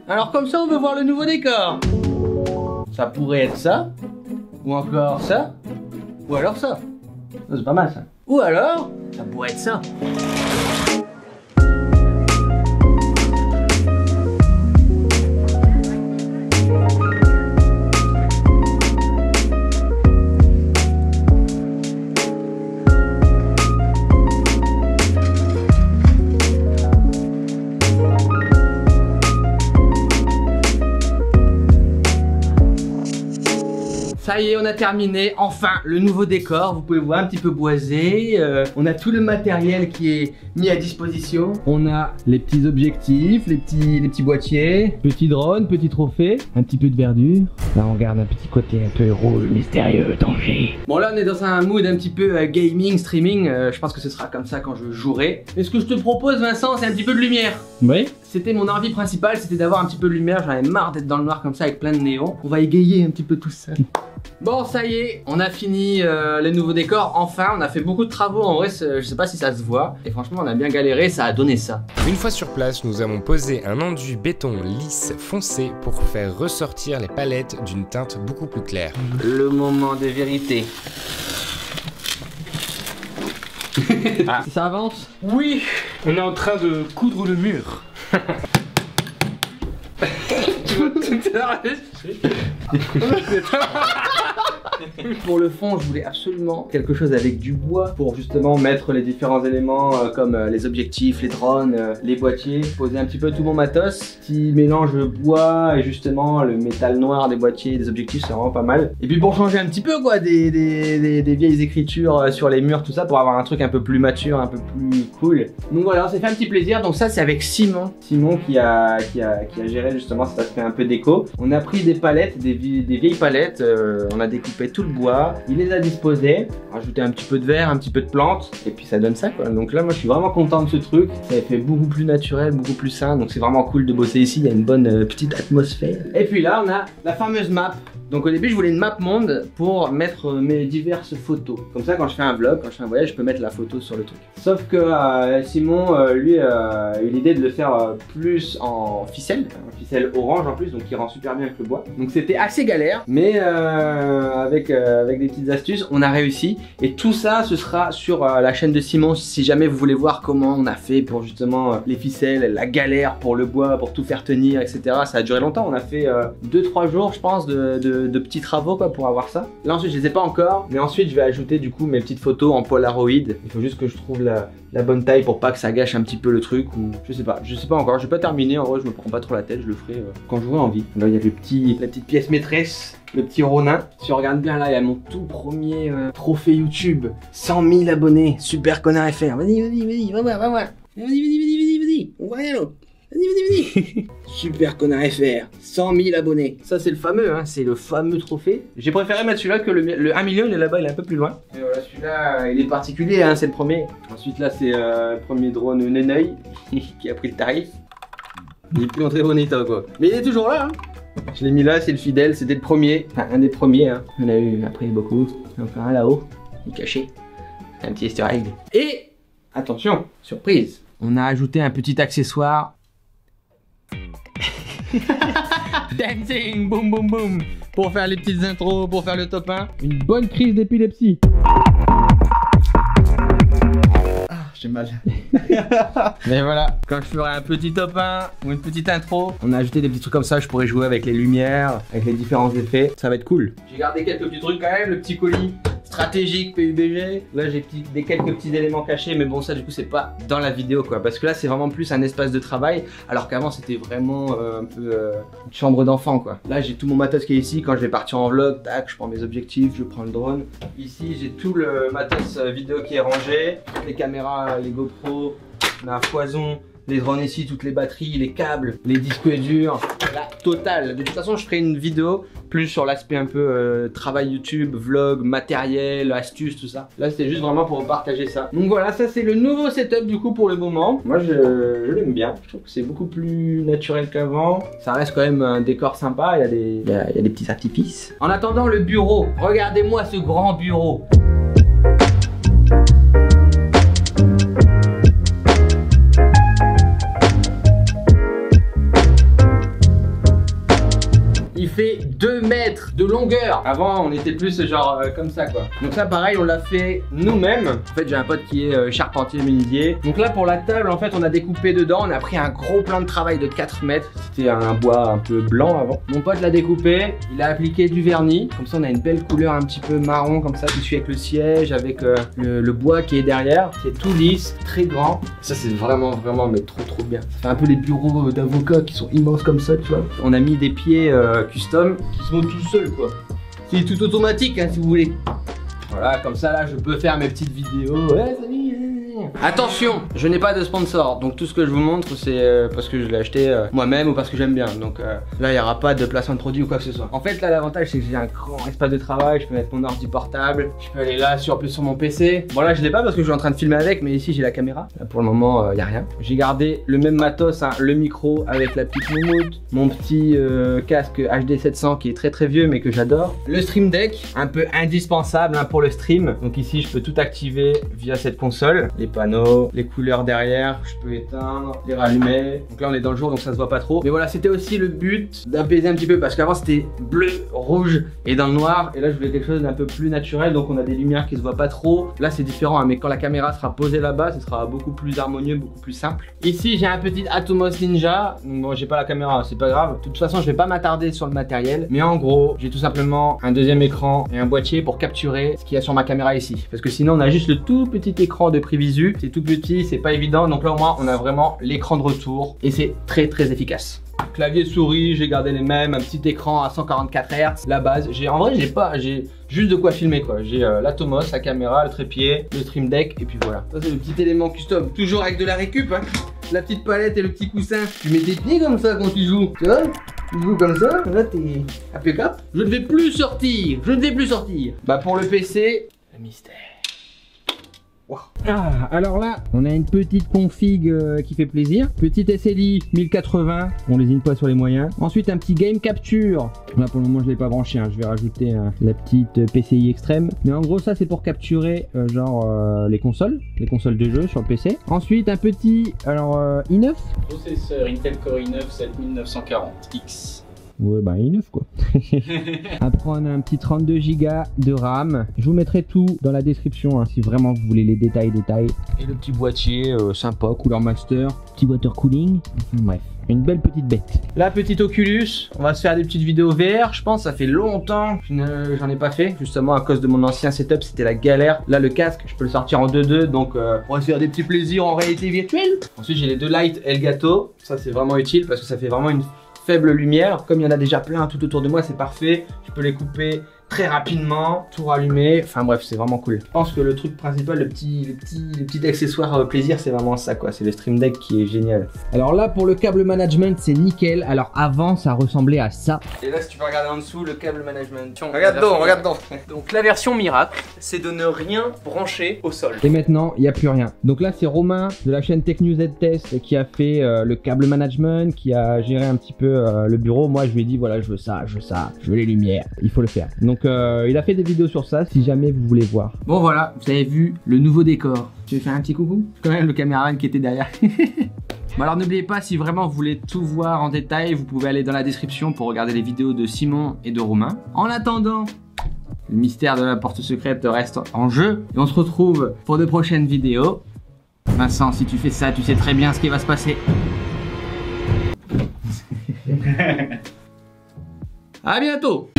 Alors comme ça on veut voir le nouveau décor. Ça pourrait être ça. Ou encore ça. Ou alors ça. C'est pas mal ça. Ou alors, ça pourrait être ça. Ça y est, on a terminé, enfin, le nouveau décor. Vous pouvez voir un petit peu boisé. On a tout le matériel qui est mis à disposition. On a les petits objectifs, les petits boîtiers, petit drone, petit trophée, un petit peu de verdure. Là, on garde un petit côté un peu héros, mystérieux, danger. Bon, là, on est dans un mood un petit peu gaming, streaming. Je pense que ce sera comme ça quand je jouerai. Et ce que je te propose, Vincent, c'est un petit peu de lumière. Oui. C'était mon envie principale, c'était d'avoir un petit peu de lumière. J'en avais marre d'être dans le noir comme ça avec plein de néons. On va égayer un petit peu tout ça. Bon, ça y est, on a fini les nouveaux décors. Enfin, on a fait beaucoup de travaux. En vrai, je sais pas si ça se voit. Et franchement, on a bien galéré, ça a donné ça. Une fois sur place, nous avons posé un enduit béton lisse foncé pour faire ressortir les palettes d'une teinte beaucoup plus claire. Le moment de vérité. Ah. Ça avance? Oui, on est en train de coudre le mur. Tu vas tout arracher. Pour le fond, je voulais absolument quelque chose avec du bois pour justement mettre les différents éléments comme les objectifs, les drones, les boîtiers, poser un petit peu tout mon matos. Petit mélange bois et justement le métal noir des boîtiers, des objectifs, c'est vraiment pas mal. Et puis pour changer un petit peu quoi, des vieilles écritures sur les murs, tout ça, pour avoir un truc un peu plus mature, un peu plus cool. Donc voilà, on s'est fait un petit plaisir. Donc ça, c'est avec Simon. Simon qui a géré justement cet aspect un peu déco. On a pris des palettes, des vieilles palettes, on a découpé tout le bois, il les a disposés, rajouté un petit peu de verre, un petit peu de plantes, et puis ça donne ça quoi. Donc là moi je suis vraiment content de ce truc, ça fait beaucoup plus naturel, beaucoup plus sain, donc c'est vraiment cool de bosser ici, il y a une bonne petite atmosphère. Et puis là on a la fameuse map. Donc au début je voulais une map monde pour mettre mes diverses photos. Comme ça quand je fais un vlog, quand je fais un voyage, je peux mettre la photo sur le truc. Sauf que Simon, lui, a eu l'idée de le faire plus en ficelle orange en plus, donc qui rend super bien avec le bois. Donc c'était assez galère, mais avec des petites astuces, on a réussi. Et tout ça, ce sera sur la chaîne de Simon, si jamais vous voulez voir comment on a fait pour justement les ficelles, la galère pour le bois, pour tout faire tenir, etc. Ça a duré longtemps, on a fait 2-3 jours je pense de petits travaux quoi pour avoir ça. Là ensuite je les ai pas encore, mais ensuite je vais ajouter du coup mes petites photos en Polaroid. Il faut juste que je trouve la bonne taille pour pas que ça gâche un petit peu le truc, ou je sais pas encore, j'ai pas terminé en vrai, je me prends pas trop la tête, je le ferai quand j'aurai envie. Là il y a la petite pièce maîtresse, le petit Ronin. Si on regarde bien là, il y a mon tout premier trophée YouTube, 100 000 abonnés, Super Connard FR. Vas-y, va voir. Vas-y, on voit rien l'autre. Vas-y. Super Connard FR, 100 000 abonnés. Ça c'est le fameux, hein, c'est le fameux trophée. J'ai préféré mettre celui-là que le 1 million, il est là-bas, il est un peu plus loin. Et voilà, celui-là, il est particulier, hein, c'est le premier. Ensuite là, c'est le premier drone Neneuil qui a pris le tarif. Il est plus en très bon état quoi. Mais il est toujours là, hein. Je l'ai mis là, c'est le fidèle, c'était le premier. Enfin, un des premiers, hein. On a eu après beaucoup. Encore un là-haut, il est caché. Un petit easter egg. Et, attention, surprise. On a ajouté un petit accessoire. Dancing, boum boum boum, pour faire les petites intros, pour faire le top 1. Une bonne crise d'épilepsie. Ah, j'ai mal. Mais voilà, quand je ferai un petit top 1 ou une petite intro, on a ajouté des petits trucs comme ça, je pourrais jouer avec les lumières, avec les différents effets, ça va être cool. J'ai gardé quelques petits trucs quand même, le petit colis stratégique PUBG. Là j'ai quelques petits éléments cachés, mais bon ça du coup c'est pas dans la vidéo quoi, parce que là c'est vraiment plus un espace de travail, alors qu'avant c'était vraiment un peu une chambre d'enfant quoi. Là j'ai tout mon matos qui est ici, quand je vais partir en vlog, tac, je prends mes objectifs, je prends le drone. Ici j'ai tout le matos vidéo qui est rangé, les caméras, les GoPro, la foison, les drones ici, toutes les batteries, les câbles, les disques durs, la totale. De toute façon, je ferai une vidéo plus sur l'aspect un peu travail YouTube, vlog, matériel, astuces, tout ça. Là, c'était juste vraiment pour partager ça. Donc voilà, ça c'est le nouveau setup du coup pour le moment. Moi, je l'aime bien. Je trouve que c'est beaucoup plus naturel qu'avant. Ça reste quand même un décor sympa. Il y a des petits artifices. En attendant, le bureau. Regardez-moi ce grand bureau. fait 2 mètres de longueur. Avant, on était plus genre comme ça quoi. Donc ça pareil, on l'a fait nous-mêmes. En fait, j'ai un pote qui est charpentier menuisier. Donc là pour la table, en fait, on a découpé dedans. On a pris un gros plan de travail de 4 mètres. C'était un bois un peu blanc avant. Mon pote l'a découpé, il a appliqué du vernis. Comme ça, on a une belle couleur un petit peu marron comme ça qui suit avec le siège, avec le bois qui est derrière. C'est tout lisse, très grand. Ça c'est vraiment mais trop bien. Ça fait un peu les bureaux d'avocats qui sont immenses comme ça, tu vois. On a mis des pieds custom qui sont tout seuls quoi. C'est tout automatique hein, si vous voulez. Voilà, comme ça là je peux faire mes petites vidéos. Ouais, salut. Attention, je n'ai pas de sponsor, donc tout ce que je vous montre c'est parce que je l'ai acheté moi-même ou parce que j'aime bien. Donc là il n'y aura pas de placement de produit ou quoi que ce soit. En fait là l'avantage c'est que j'ai un grand espace de travail, je peux mettre mon ordi portable, je peux aller là sur mon PC. Bon là je l'ai pas parce que je suis en train de filmer avec, mais ici j'ai la caméra. Là, pour le moment il n'y a rien. J'ai gardé le même matos, hein, le micro avec la petite moumoute, mon petit casque HD 700 qui est très vieux mais que j'adore. Le Stream Deck, un peu indispensable hein, pour le stream. Donc ici je peux tout activer via cette console. Les panneaux, les couleurs derrière, je peux éteindre, les rallumer. Donc là on est dans le jour donc ça se voit pas trop. Mais voilà, c'était aussi le but d'apaiser un petit peu parce qu'avant c'était bleu, rouge et dans le noir. Et là je voulais quelque chose d'un peu plus naturel, donc on a des lumières qui se voient pas trop. Là c'est différent hein, mais quand la caméra sera posée là-bas, ce sera beaucoup plus harmonieux, beaucoup plus simple. Ici j'ai un petit Atomos Ninja. Donc bon, j'ai pas la caméra, c'est pas grave. De toute façon je vais pas m'attarder sur le matériel. Mais en gros, j'ai tout simplement un deuxième écran et un boîtier pour capturer ce qu'il y a sur ma caméra ici. Parce que sinon on a juste le tout petit écran de prévisu. C'est tout petit, c'est pas évident. Donc là au moins on a vraiment l'écran de retour et c'est très efficace. Clavier souris, j'ai gardé les mêmes, un petit écran à 144 Hz, la base. J'ai juste de quoi filmer quoi. J'ai l'Atomos, la caméra, le trépied, le Stream Deck et puis voilà. Ça c'est le petit élément custom, toujours avec de la récup hein. La petite palette et le petit coussin. Tu mets tes pieds comme ça quand tu joues, tu vois. Tu joues comme ça, là t'es impeccable. Je ne vais plus sortir, Bah pour le PC, le mystère. Wow. Ah, alors là, on a une petite config qui fait plaisir. Petite SLI 1080, on lésine pas sur les moyens. Ensuite, un petit game capture. Là, pour le moment, je l'ai pas branché. Hein. Je vais rajouter la petite PCI extrême. Mais en gros, ça, c'est pour capturer les consoles de jeu sur le PC. Ensuite, un petit i9. Processeur Intel Core i9 7940X. Ouais bah i9 quoi. Après on a un petit 32 Go de RAM. Je vous mettrai tout dans la description hein, si vraiment vous voulez les détails. Et le petit boîtier sympa, couleur master, petit water cooling. Enfin bref, une belle petite bête. La petite Oculus, on va se faire des petites vidéos VR. Je pense ça fait longtemps que j'en ai pas fait. Justement à cause de mon ancien setup, c'était la galère. Là le casque, je peux le sortir en 2.2. Donc on va se faire des petits plaisirs en réalité virtuelle. Ensuite j'ai les deux lights Elgato. Ça c'est vraiment utile parce que ça fait vraiment une faible lumière. Comme il y en a déjà plein tout autour de moi, c'est parfait. Je peux les couper très rapidement, tout rallumer. Enfin bref, c'est vraiment cool. Je pense que le truc principal, le petit accessoire plaisir, c'est vraiment ça quoi. C'est le Stream Deck qui est génial. Alors là, pour le câble management, c'est nickel. Alors avant, ça ressemblait à ça. Et là, si tu peux regarder en dessous, le câble management. Regarde donc. Donc la version miracle, c'est de ne rien brancher au sol. Et maintenant, il n'y a plus rien. Donc là, c'est Romain de la chaîne Tech News Test qui a fait le câble management, qui a géré un petit peu le bureau. Moi, je lui ai dit voilà, je veux ça, je veux les lumières. Il faut le faire. Donc il a fait des vidéos sur ça si jamais vous voulez voir. Bon voilà, vous avez vu le nouveau décor. Tu veux faire un petit coucou? Quand même le caméraman qui était derrière. Bon alors n'oubliez pas, si vraiment vous voulez tout voir en détail, vous pouvez aller dans la description pour regarder les vidéos de Simon et de Romain. En attendant, le mystère de la porte secrète reste en jeu. Et on se retrouve pour de prochaines vidéos. Vincent, si tu fais ça, tu sais très bien ce qui va se passer. À bientôt.